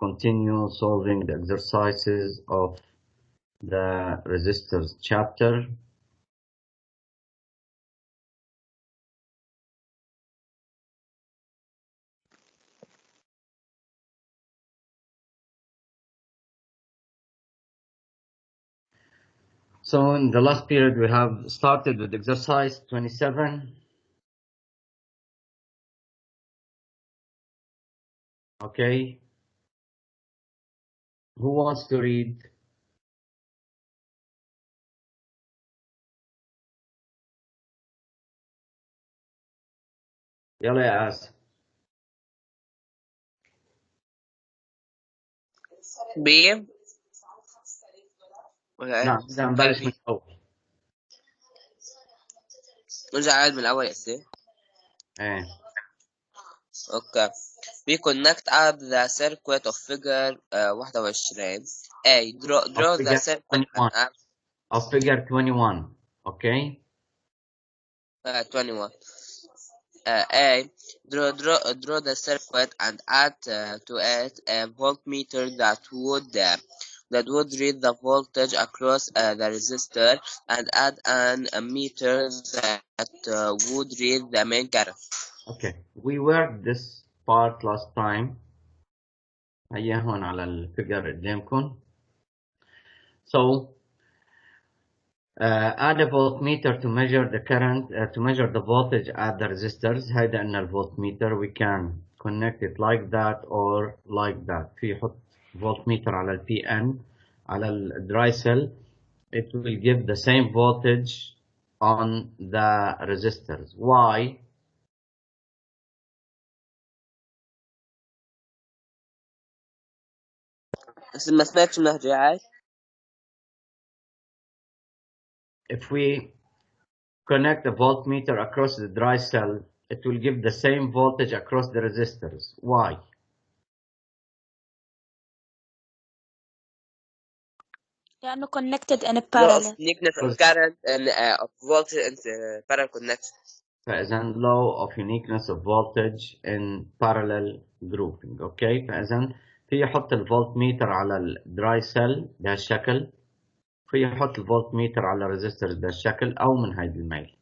continue solving the exercises of the resistors chapter. So in the last period, we have started with exercise 27. Okay. Who wants to read? يلا يا آسف. B. نعم إذا نبلش من الأول. نرجع من الأول يا أستاذ. إيه. Okay. We connect up the circuit of figure 21. A. Draw the circuit and add Of figure 21. Okay. 21. A. Draw the circuit and add to it a voltmeter that would read the voltage across the resistor, and add an ammeter that would read the main current. Okay. We worked this part last time. هيا هون على الفيجر قدامكم. So add a voltmeter to measure the current, to measure the voltage at the resistors. هيدا قلنا الفولتميتر. We can connect it like that or like that. في يحط voltmeter على ال PN على ال dry cell. It will give the same voltage on the resistors. Why? ما سمعتش مهجعات. If we connect a voltmeter across the dry cell, it will give the same voltage across the resistors. Why? لأنه connected in Law of parallel. uniqueness of current and of voltage in parallel connection. فإذا law of uniqueness of voltage in parallel grouping. اوكي فإذا في يحط الفولتميتر على الدراي سيل بهالشكل، في يحط الفولتميتر على الريزستورز بهالشكل أو من هيدي الميل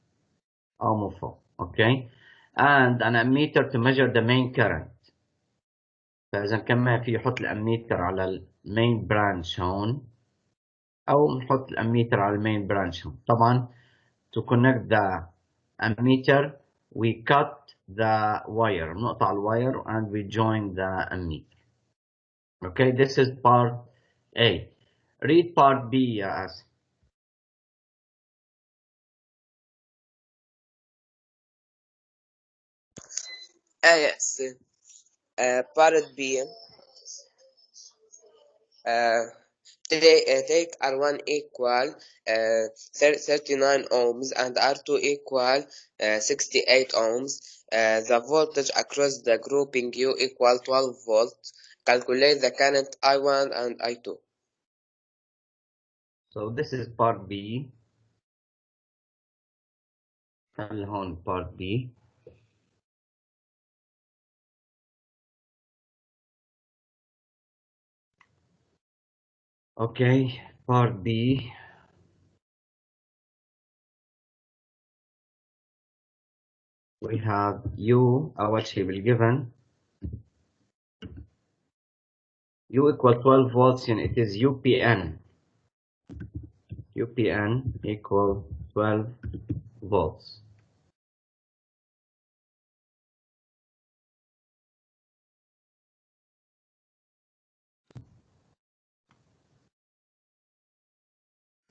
أو من فوق. اوكي and an ammeter to measure the main current. فإذا كمان في يحط الاميتر على المين برانش هون أو نحط الاميتر على المين برانش هون. طبعا to connect the ammeter we cut the wire، نقطع الواير and we join the ammeter. Okay, this is part A. Read part B يا آسف. Yes. Part B. Take R1 equal 39 ohms and R2 equal 68 ohms. The voltage across the grouping U equal 12 volts. Calculate the current I1 and I2. So this is part B. خلي هون part B. Okay, part B. We have U أول شيء بالgiven U equal 12 volts and it is UPN. UPN equal 12 volts.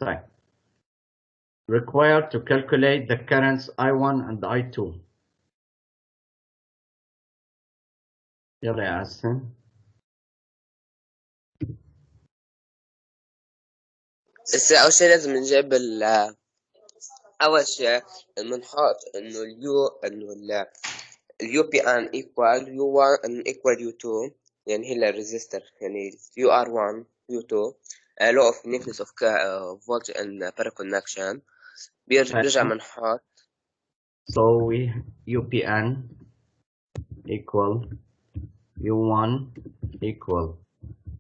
Right. Required to calculate the currents I1 and I2. يلا يا عسن. بس أول شيء لازم نجيب أول شيء بنحط إنه اليو بي ان equal U1 and equal U2 يعني هي الريزستور يعني UR1 U2 law of uniqueness of voltage and parallel connection بيرجع بنحط So we UPN equal U1 equal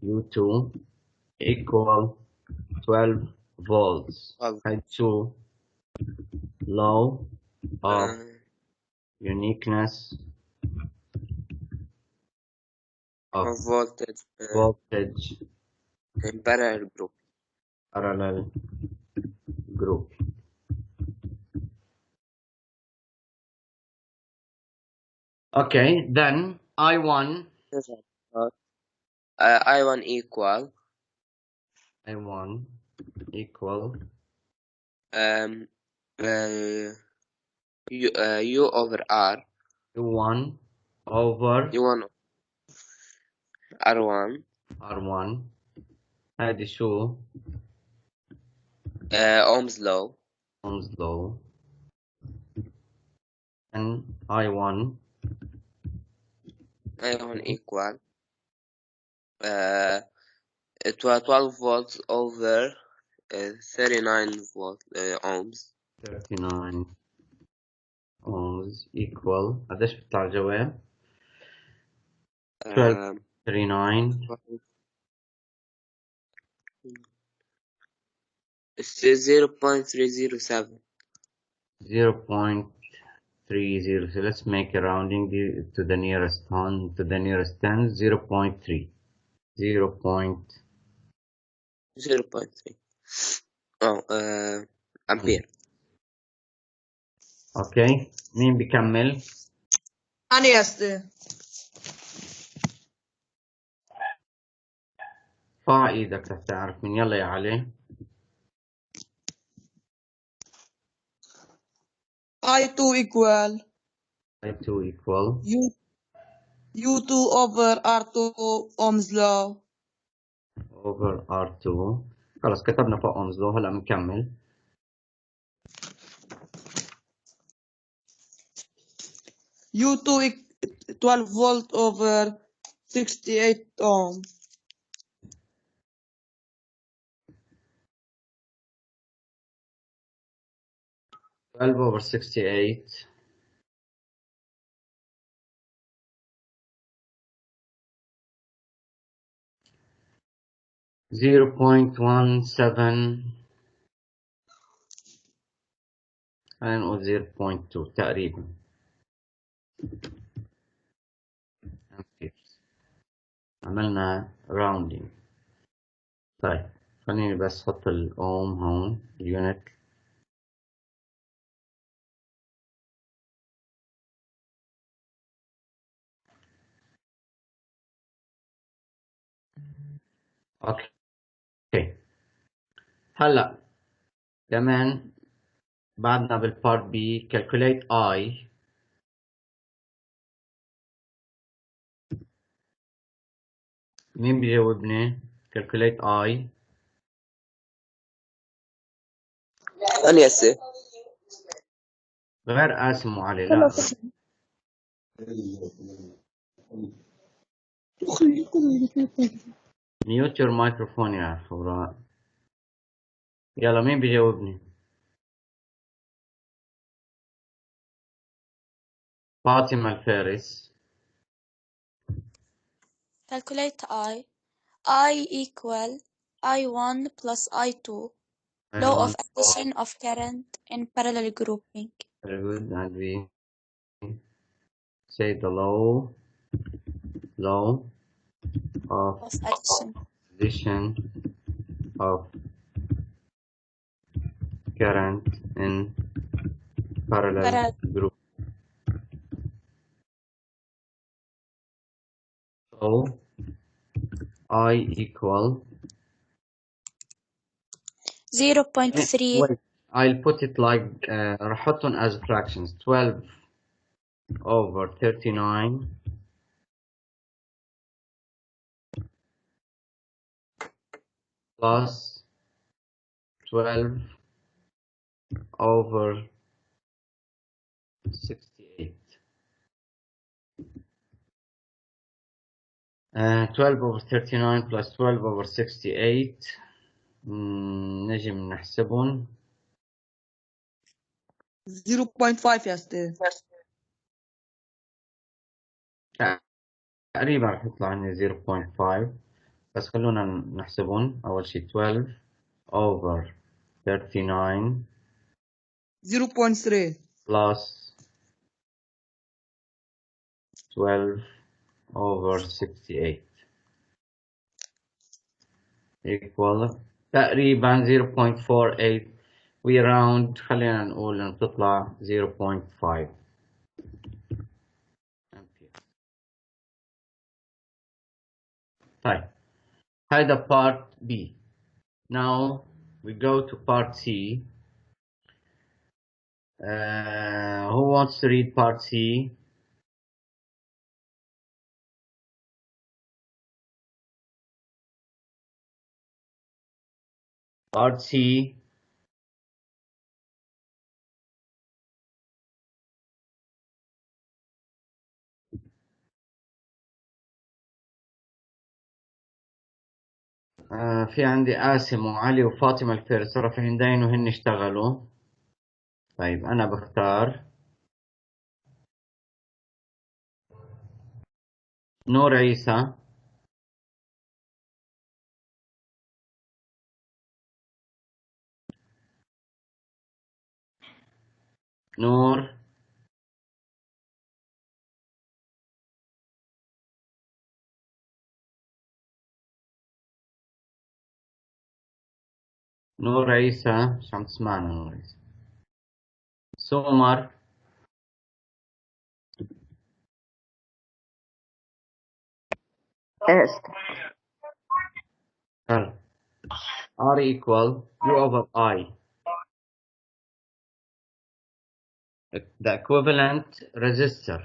U2 equal 12 volts. of هاي 2 law of uniqueness of voltage voltage in parallel group. parallel group. Okay, then I1 I1 equal um U over R. U1 over U1 R1 R1. هذه شو؟ Ohm's law. Ohm's law. And I1 equal 12 volts over 39 volt ohms. 39 ohms equal قديش بيطلع الجواب؟ 12 39 0.307. 0.30. So let's make a rounding to the nearest tens. 0.3. 0.3. ampere. اوكي مين بيكمل؟ أنا يا أستاذ. ارفع ايدك لتعرف مين. يلا يا علي. I2 equal I2 equal U2 over R2 Ohm's law. over R2. خلص كتبنا فوق Ohm's law. هلا بنكمل. U2 12 volt over 68 ohm. 12 over 68. Zero point 17 خلينا نقول 0.2 تقريبا. عملنا rounding. طيب خليني بس احط الاوم هون اليونت. اوكي هلا كمان بعدنا بالبارت بي. calculate I. مين بيجاوبني؟ calculate I. أنا يا غير قاسم وعلي لا. mute your microphone يا حوراء. يلا مين بيجاوبني؟ فاطمة الفارس. Calculate I equal I1 plus I2. Law of addition of current in parallel grouping. Very good. And we say the law of addition of current in parallel group. So I equal 0.3. Wait, I'll put it like راح احطهم as fractions. 12 over 39 plus 12 over 68. 12 over 39 plus 12 over 68. نجي بنحسبهم 0.5 يا أستاذ. تقريبا رح يطلع عندي 0.5. بس خلونا نحسبهم. أول شي 12 over 39 0.3 plus 12 over 68 equal تقريبا 0.48. we round، خلينا نقول إن تطلع 0.5 أمبير. طيب هذا part B. now we go to part C. Who wants to read part C? Part C. في عندي قاسم وعلي وفاطمة الفارس رافعين دين وهن اشتغلوا. طيب أنا بختار نور عيسى، نور نور عيسى، مش عم تسمعنا نور عيسى. سومر، R equal U over I. The equivalent resistor.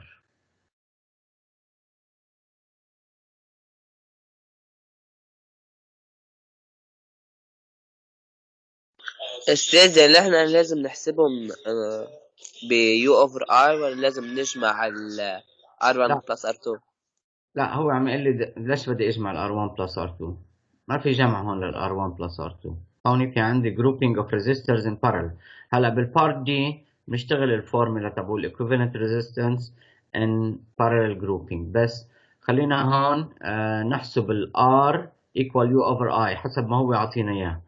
الستيج اللي احنا لازم نحسبهم ب U over R ولا لازم نجمع ال R1 لا plus R2؟ لا، هو عم يقول لي ليش بدي اجمع ال R1 plus R2؟ ما في جمع هون لل R1 plus R2. هون في عندي grouping of resistors in parallel. هلا بالبارت دي بنشتغل الفورمولا تبع equivalent resistance in parallel grouping. بس خلينا هون نحسب ال R equal U over I حسب ما هو يعطينا اياه.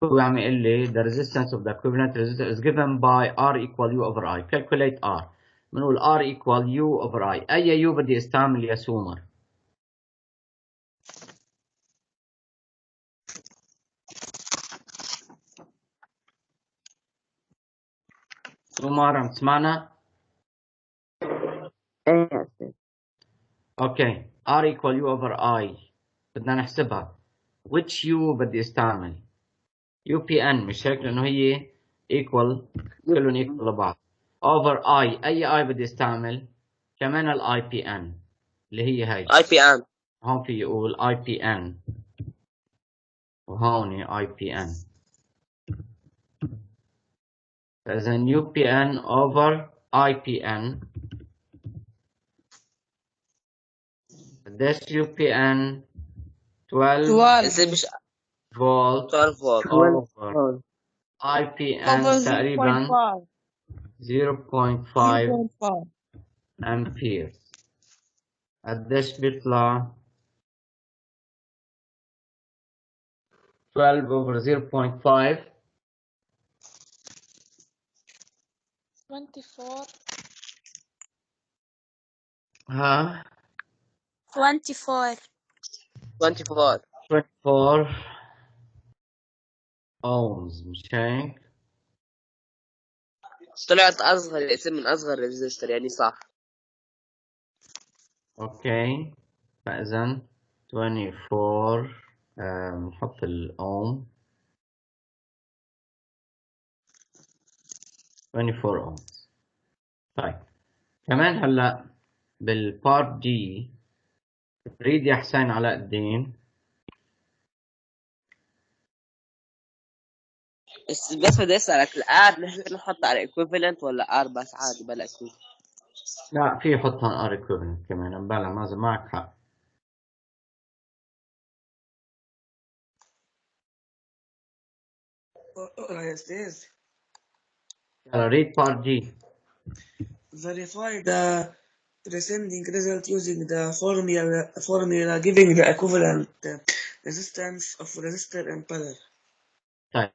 هو عم يقول لي the resistance of the equivalent resistor is given by R equal U over I. calculate R. بنقول R equal U over I. أي U بدي استعمل يا سومر؟ سومر عم تسمعنا؟ اوكي. R equal U over I بدنا نحسبها. which U بدي استعمل؟ UPN مش هيك؟ لأنه هي equal، كلهم equal لبعض. over I، أي I بدي استعمل؟ كمان ال IPN اللي هي هاي. IPN. هون في يقول IPN وهون IPN. فإذا UPN over IPN. قديش UPN؟ 12 مش فولت 12 فولت over IPN over تقريبا 0.5 0.5 أمبير. قديش بيطلع؟ 12 over 0.5 24 ها 24 24. 24 ohms مش هيك؟ طلعت أصغر الاسم من أصغر ريزيستور، يعني صح. اوكي. فإذا 24 نحط الأوم 24 ohms. طيب كمان هلا بالبارت دي بريد يا حسين علاء الدين. بس بدي أسألك، الآر نحن نحط على equivalent ولا R بس عادي بلا equivalent؟ لا، في يحطها ار equivalent كمان. بلا مازن معك حق. Yes, yes. يلا read part D. Verify the Descending result using the formula giving the equivalent resistance of resistor in parallel. طيب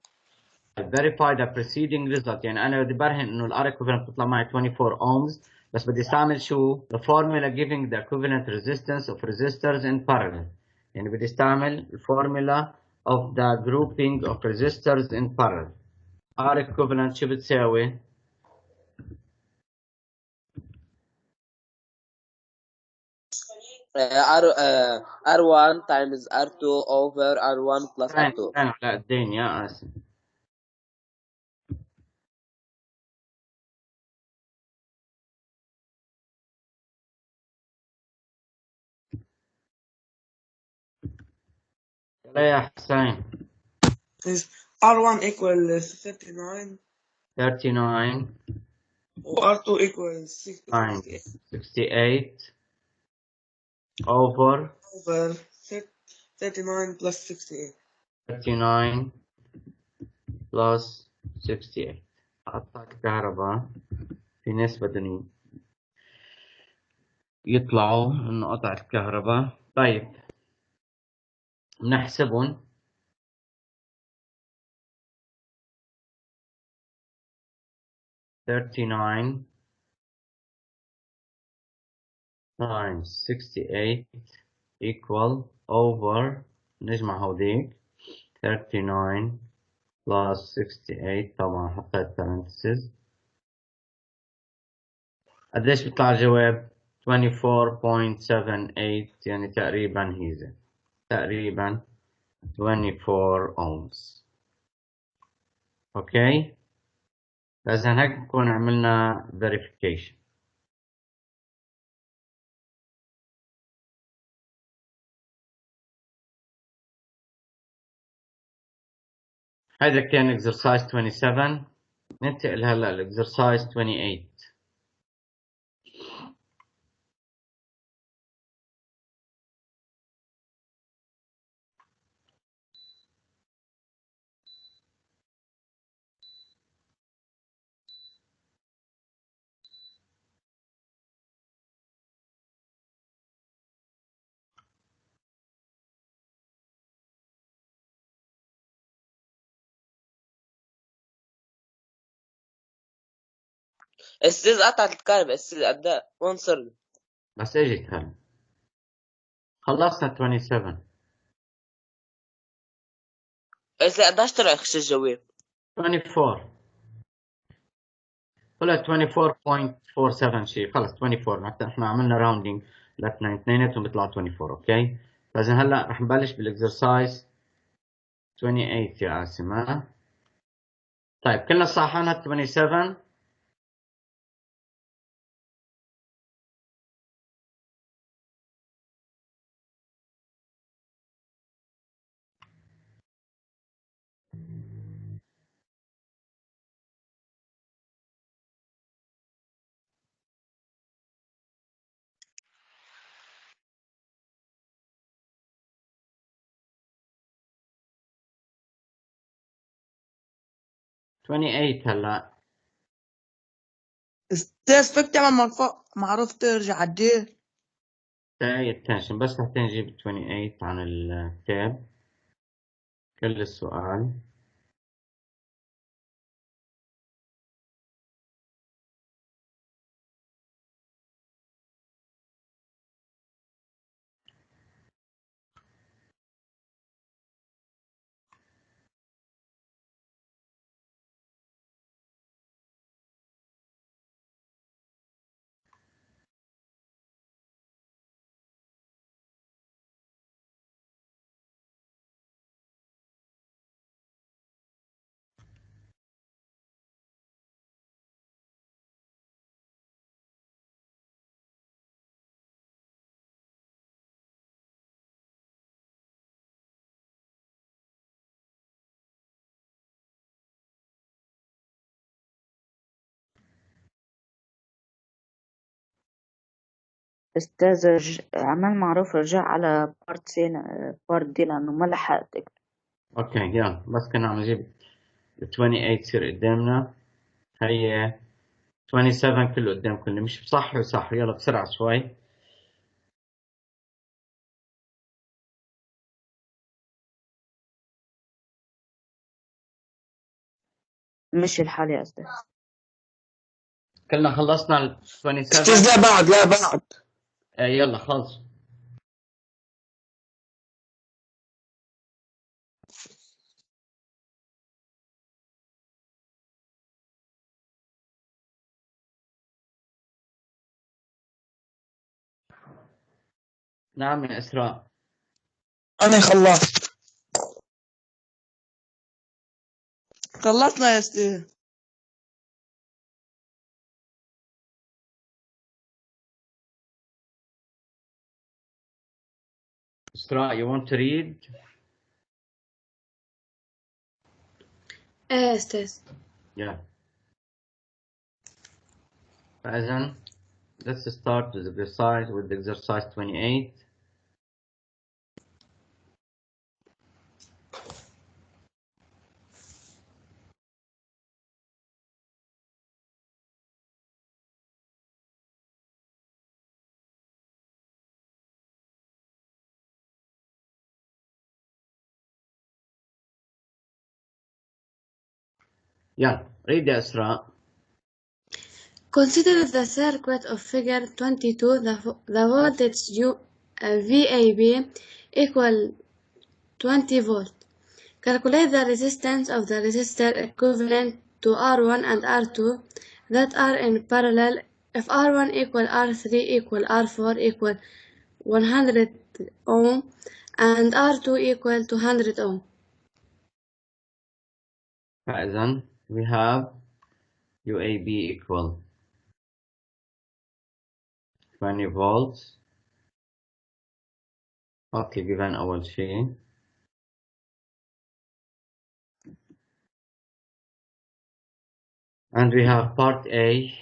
verify the preceding result. يعني انا بدي برهن انه الار equivalent بتطلع معي 24 ohms، بس بدي استعمل شو؟ the formula giving the equivalent resistance of resistors in parallel. يعني بدي استعمل الفورمولا of the grouping of resistors in parallel. R equivalent شو بتساوي؟ R1 times R2 over R1 plus R2. كان على قدين يا آسف. لا يا حسين. Is R1 equal 39 و R2 equal 68 over 39 plus 68. 39 plus 68. قطع الكهرباء في ناس بدهم يطلعوا انه قطع الكهرباء. طيب بنحسبهم. $39 times 68 equal over نجمع هوديك 39 plus 68 طبعا حطيت parentheses. قديش بيطلع الجواب؟ 24.78 يعني تقريبا هيزة تقريبا 24 ohms. اوكي إذا هيك نكون عملنا verification. هذا كان exercise 27. ننتقل هلا ل exercise 28. استاذ قطعت الكهرباء استاذ أداء وين صرنا؟ بس اجت هلا خلصنا 27. استاذ قديش طلع اخش الجواب؟ 24 طلع 24.47 شيء. خلص 24 حتى احنا عملنا راوندينج اثنيناتهم بيطلعوا 24. اوكي فاذا هلا رح نبلش بالاكسرسايز 28 يا عاصم. ها طيب كلنا صححنا 27. هلا استاذ فيك تعمل معروف ترجع عديه. attention بس حتى نجيب 28 عن الكتاب كل السؤال. أستاذ عمل معروف رجع على بارت دي لأنه ما لحقت أكتب. اوكي يلا بس كنا عم نجيب 28 تصير قدامنا. هي 27 كله قدامكم اللي مش صح وصح. يلا بسرعة شوي. مش الحال يا أستاذ. كلنا خلصنا ال 27. أستاذ لا بعد لا بعد. يلا خلص. نعم يا إسراء. أنا خلصت. خلصنا يا أستاذ. إسراء, you want to read? أستاذ. Yeah. فإذن let's start with exercise 28. يلا read يا إسراء. Consider the circuit of figure 22. The voltage VAB equal 20 volt. Calculate the resistance of the resistor equivalent to R1 and R2 that are in parallel. If R1 equal R3 equal R4 equal 100 ohm and R2 equal 200 ohm. فإذن we have UAB equal 20 volts. Okay, given أول شيء. And we have part A.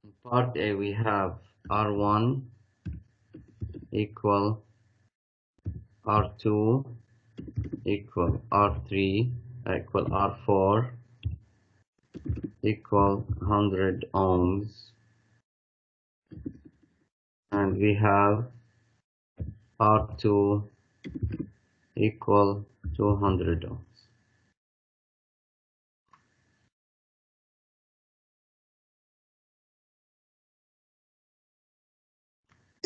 In part A we have R1 equal R2 equal R3 equal R4 equal 100 ohms, and we have R2 equal 200 ohms.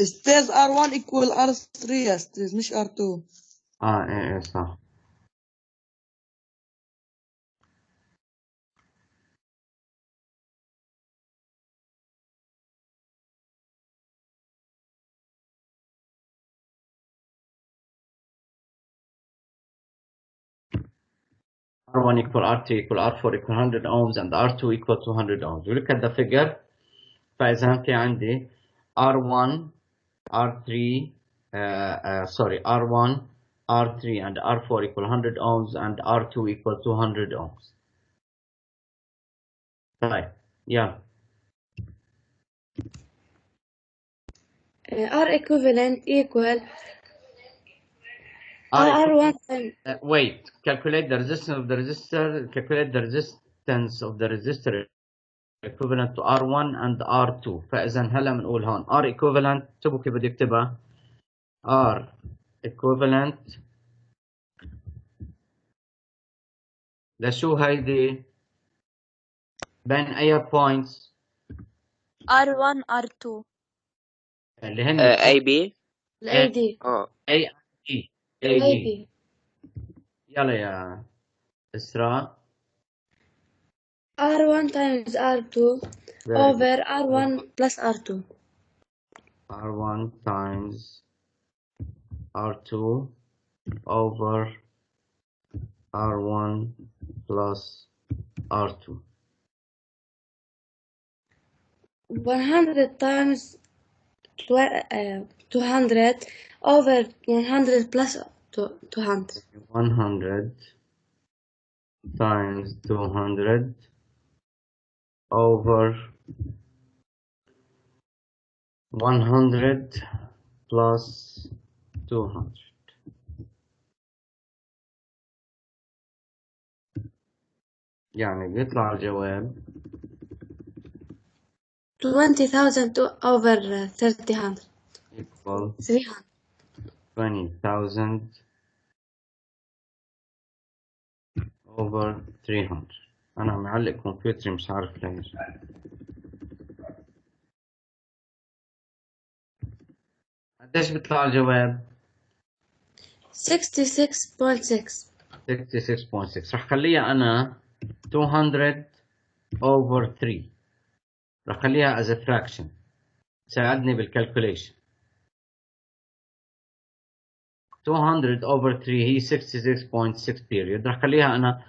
أستاذ R1 equal R3 يا أستاذ مش R2. ايه صح. R1 equal R2 equal R4 equal 100 ohms and R2 equal 200 ohms. We look at the figure. فإذا في عندي R1 R3 R1 R3 and R4 equal 100 ohms and R2 equal 200 ohms. طيب يلا. R equivalent equal R1 wait, calculate the resistance of the resistor. Calculate the resistance of the resistor equivalent to R1 and R2. فإذا هلا بنقول هون R equivalent. اكتبوا كيف بدي اكتبها. R equivalent لشو هيدي؟ بين أي points؟ R1 R2 اللي هن AB. AD A E AB. يلا يا إسراء. R1 times R2 over R1 plus R2. R1 times R2 over R1 plus R2. 100 times 200 over 100 plus 200. 100 times 200 over 100 plus 200. يعني بيطلع الجواب 20,000 over 300. equal 300. 20,000 over 300. أنا معلق كمبيوتري مش عارف ليش. قديش بيطلع الجواب؟ 66.6. 66.6. رح خليها أنا 200 over 3. رح خليها as a fraction تساعدني بالكالكوليشن. 200 over 3 هي 66.6 period. رح خليها أنا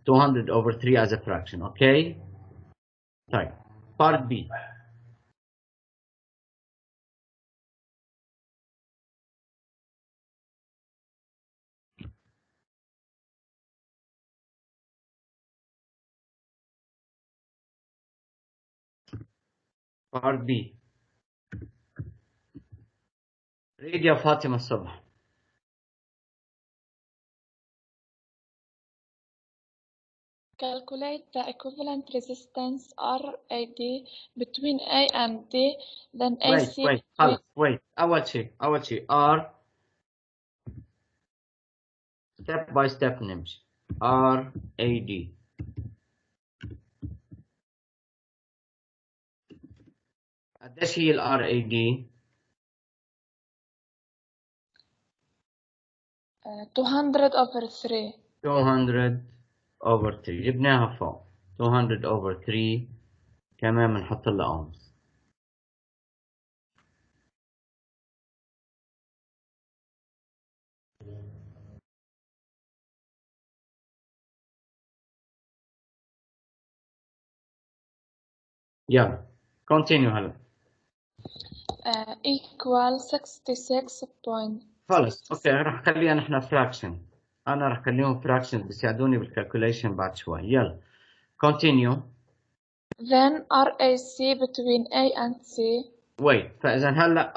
200 over 3 as a fraction. أوكي؟ طيب part B. part B. read يا فاطمة الصبح. Calculate the equivalent resistance RAD between A and D, then AC wait خلص wait. أول شيء R step by step نمشي. RAD. قديش هي ال RAD؟ 200 over 3. 200 over 3. جبناها فوق. 200 over 3 كمان بنحط لها ohms. يلا continue هلا. Equal 66 point. خلص اوكي رح خليها نحن fraction. انا رح خليهم fraction بيساعدوني بالكالكوليشن بعد شوي. يلا continue. Then RAC between A and C. wait فاذا هلا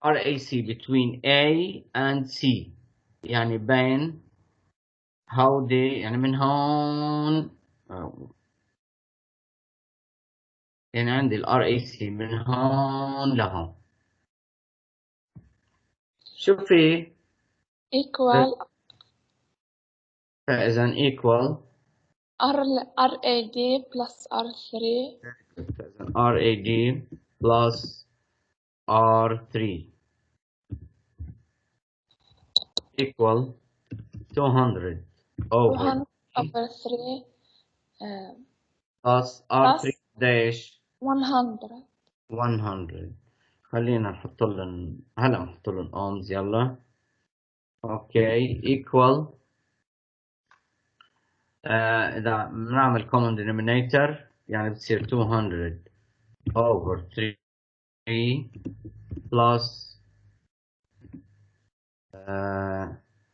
RAC between A and C يعني بين هودي يعني من هون يعني عندي ال RAC من هون لهون. شوفي Equal فإذا equal RAD plus R3. فإذا RAD plus R3 equal 200 over 200 over 3 plus R3 dash 100. 100. خلينا نحط لهم هلا نحط لهم ohms. يلا اوكي equal إذا بنعمل common denominator يعني بتصير 200 over 3 plus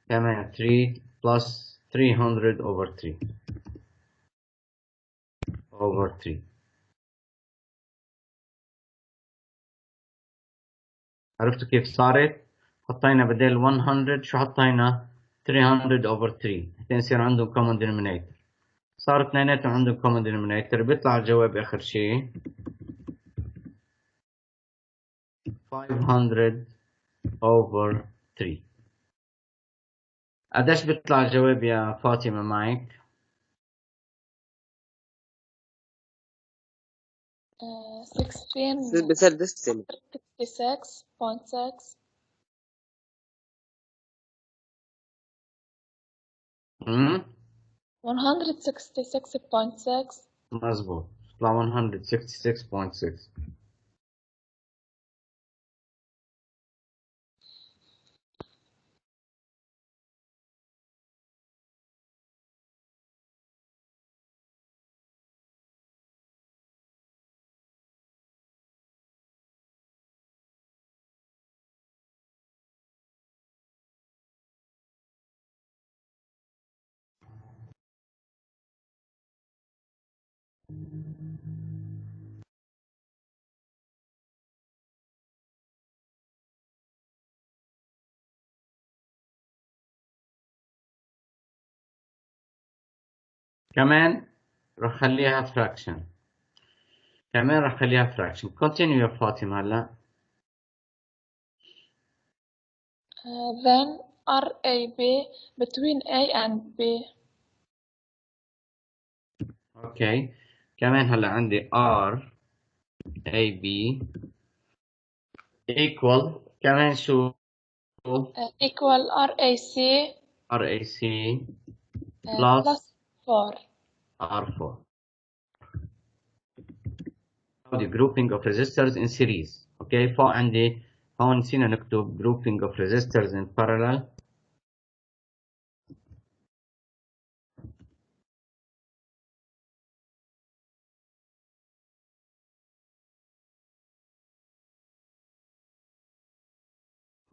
كمان 3 plus 300 over 3 over 3. عرفتوا كيف صارت؟ حطينا بدل 100 شو حطينا؟ 300 over 3 حتى يصير عندهم common denominator. صار اثنيناتهم عندهم common denominator. بيطلع الجواب آخر شيء 500 over 3. قديش بيطلع الجواب يا فاطمة معك؟ 16 بصير ديستم 66.6. امم 166.6. مظبوط بيطلع 166.6. كمان رح خليها fraction. كمان رح خليها fraction. continue يا فاطمة هلا. Then RAB between A and B. اوكي كمان هلا عندي R A B equal كمان شو Equal RAC R A C plus plus 4. R4. the grouping of resistors in series. اوكي فوق عندي هون نسينا نكتب grouping of resistors in parallel.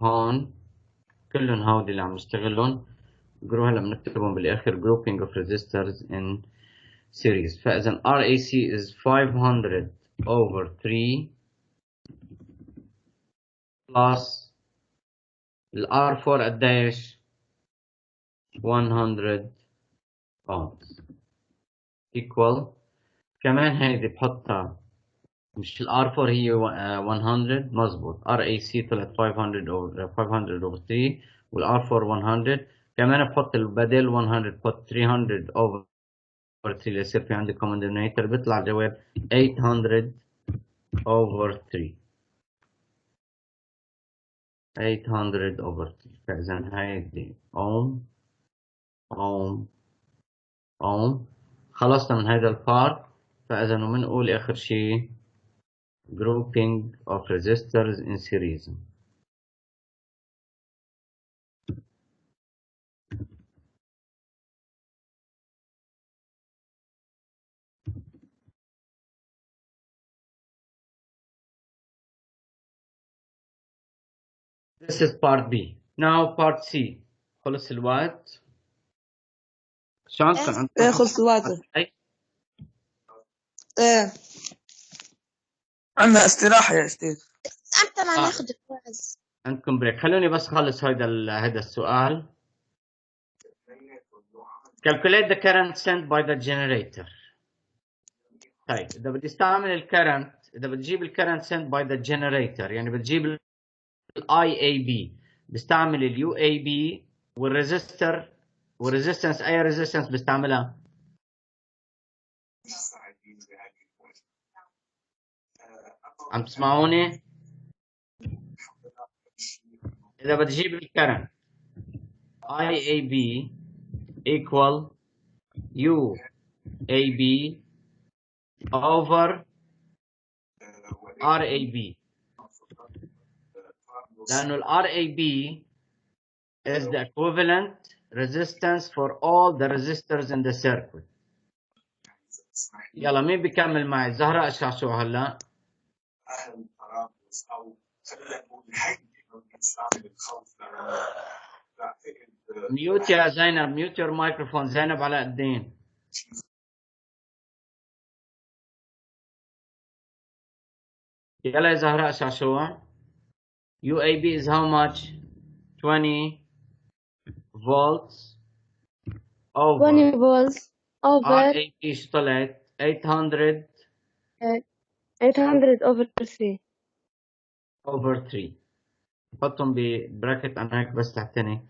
هون كلهم هودي اللي عم نشتغلهم هلا بنكتبهم بالاخر grouping of resistors in series. فاذا RAC is 500 over 3 plus R4 قديش 100 ohms equal كمان هيدي بحطها مش R4 هي 100 مزبوط RAC طلعت 500 over 3 R4 100 كمان بحط البدل 100 بحط 300 over 3 ليصير في عندي common denominator بيطلع الجواب 800 over 3 800 over 3 فإذا هيدي ohm خلصنا من هذا البارت. فإذا بنقول آخر شيء grouping of resistors in series. This is part B. Now part C. خلص الوقت. شو عندكم؟ ايه خلص الوقت. ايه عندنا استراحة يا استاذ. أنت ما ناخذ كويز. عندكم بريك. خلوني بس خلص هذا السؤال. Calculate the current sent by the generator. طيب إذا بدي استعمل الكرنت، إذا بتجيب الكرنت sent by the generator يعني بتجيب ال IAB، بستعمل ال UAB والريزستر والريزستنس. أي ريزستنس بستعملها؟ عم تسمعوني؟ إذا بتجيب الكرنت IAB equal UAB over RAB لأنه ال RAB is the equivalent resistance for all the resistors in the circuit. يلا مين بيكمل معي؟ زهراء شاشو هلا. ميوت يا زينب، ميوت your microphone. زينب علاء الدين. يلا يا زهراء شاشو. UAB is how much? 20 volts over 20 volts over RAB ايش طلعت؟ 800 800 over 3 over 3. حطهم ببراكت انا هيك بس تحتني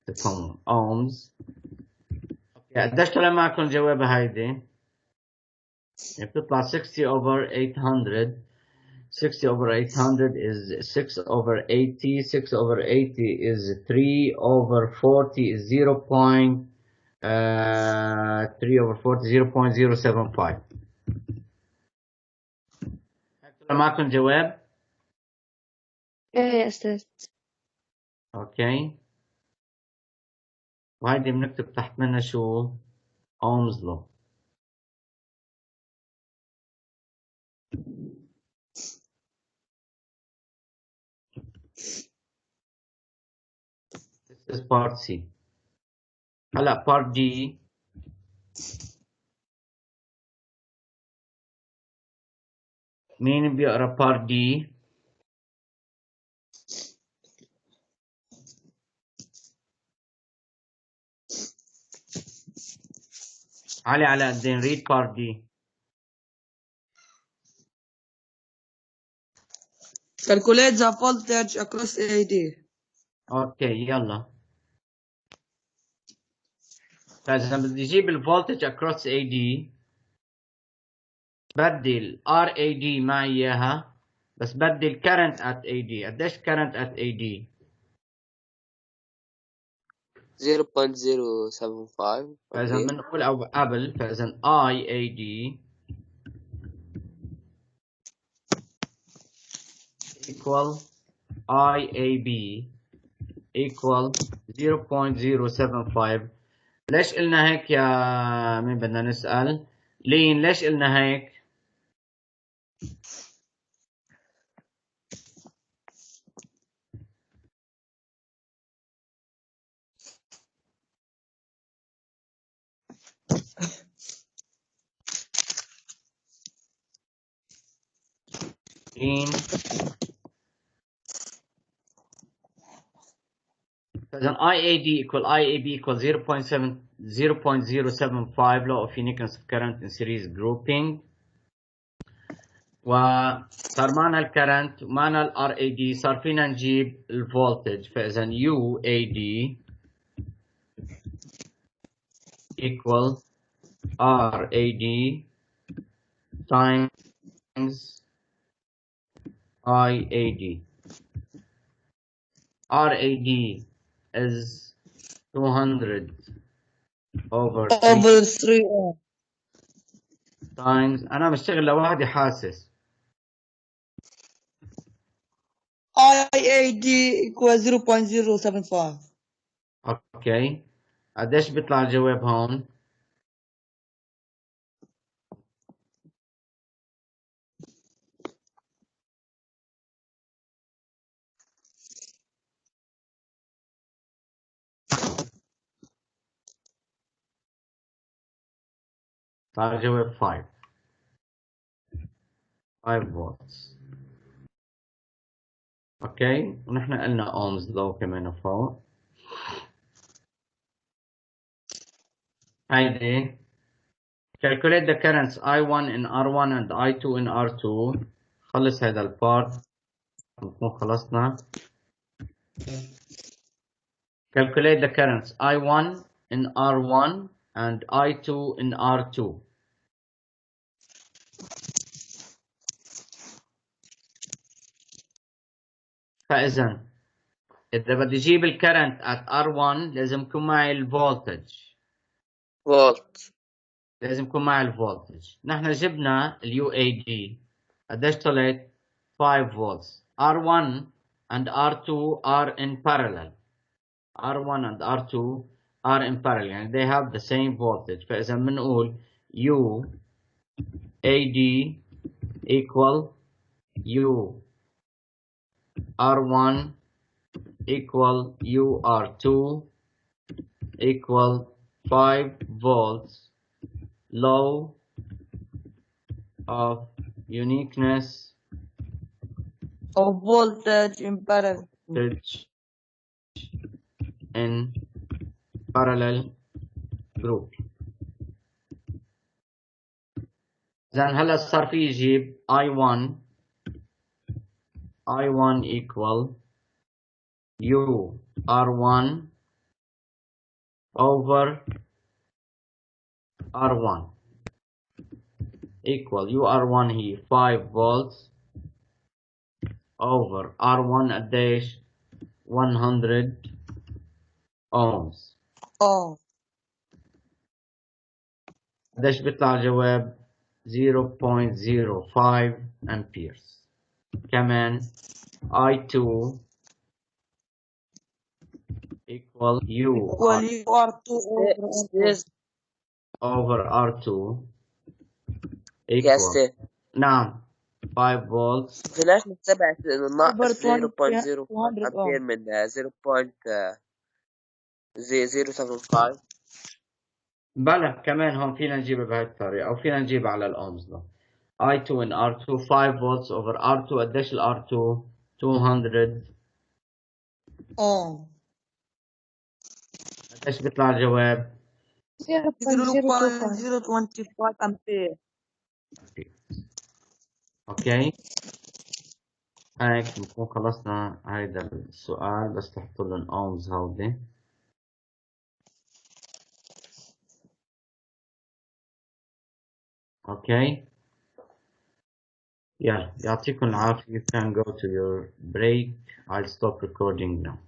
تفهموا ohms. قديش طلع معكم الجواب هيدي؟ بتطلع 60 over 800. 60 over 800 is 6 over 80. 6 over 80 is 3 over 40 is 3 over 40 0.075. طلع معكم جواب؟ ايه يا استاذ. اوكي وهيدي بنكتب تحت منها شو؟ Ohm's law. This is part C. هلا part D. مين بيقرا بار دي؟ علي علاء الدين read part D. Calculate the voltage across AD. اوكي يلا. فإذا بدي أجيب الفولتج across AD بدي ال RAD معي إياها، بس بدي ال current at AD. قديش current at AD؟ 0.075. فإذا okay. بنقول أو قبل، فإذا IAD equal IAB equal 0.075. ليش قلنا هيك يا مين بدنا نسأل؟ لين ليش قلنا هيك؟ لين فإذا IAD equal IAB equal 0.075 law of uniqueness of current in series grouping. وصار معنا الكرنت ومعنا ال RAD، صار فينا نجيب الفولتج. فإذا UAD equal RAD times IAD. RAD is 200 over 3 times. أنا مشتغل لوحدي حاسس. IAD equals 0.075. اوكي قديش بيطلع الجواب هون؟ طلع الجواب 5 volts. اوكي ونحن قلنا اومز لو كمان فوق. هيدي calculate the currents I1 in R1 and I2 in R2. خلص هذا البارت نكون خلصنا. calculate the currents I1 in R1 and I2 in R2. فإذا إذا بدي أجيب الكرنت at R1 لازم يكون معي الفولتج. فولت. لازم يكون معي الفولتج. نحن جبنا اليو اي دي قديش طلعت؟ 5 volts. R1 and R2 are in parallel. R1 and R2 are in parallel يعني they have the same voltage. فإذا بنقول U AD equal U R1 equal U R2 equal 5 volts law of uniqueness of voltage in parallel. voltage in parallel group. إذن هلا صار في يجيب I1 equal U R1 over R1 equal U R1 هي 5 volts over R1 قديش؟ 100 ohms. قديش بيطلع الجواب؟ 0.05 amperes. كمان I2 equal U over R2 equal نعم 5 volts. فلاش نتبع ناقص 0.05 أمبير من 0.075. بلا كمان هون فينا نجيبها بهاي الطريقة أو فينا نجيبها على الأومز. I2 in R2 5 volts over R2 قديش ال R2 200 قديش بيطلع الجواب 0.025 أمبير. اوكي هيك بنكون خلصنا هيدا السؤال بس تحطوا لهم اومز هودي اوكي يلا يعطيكم العافية. You can go to your break. I'll stop recording now.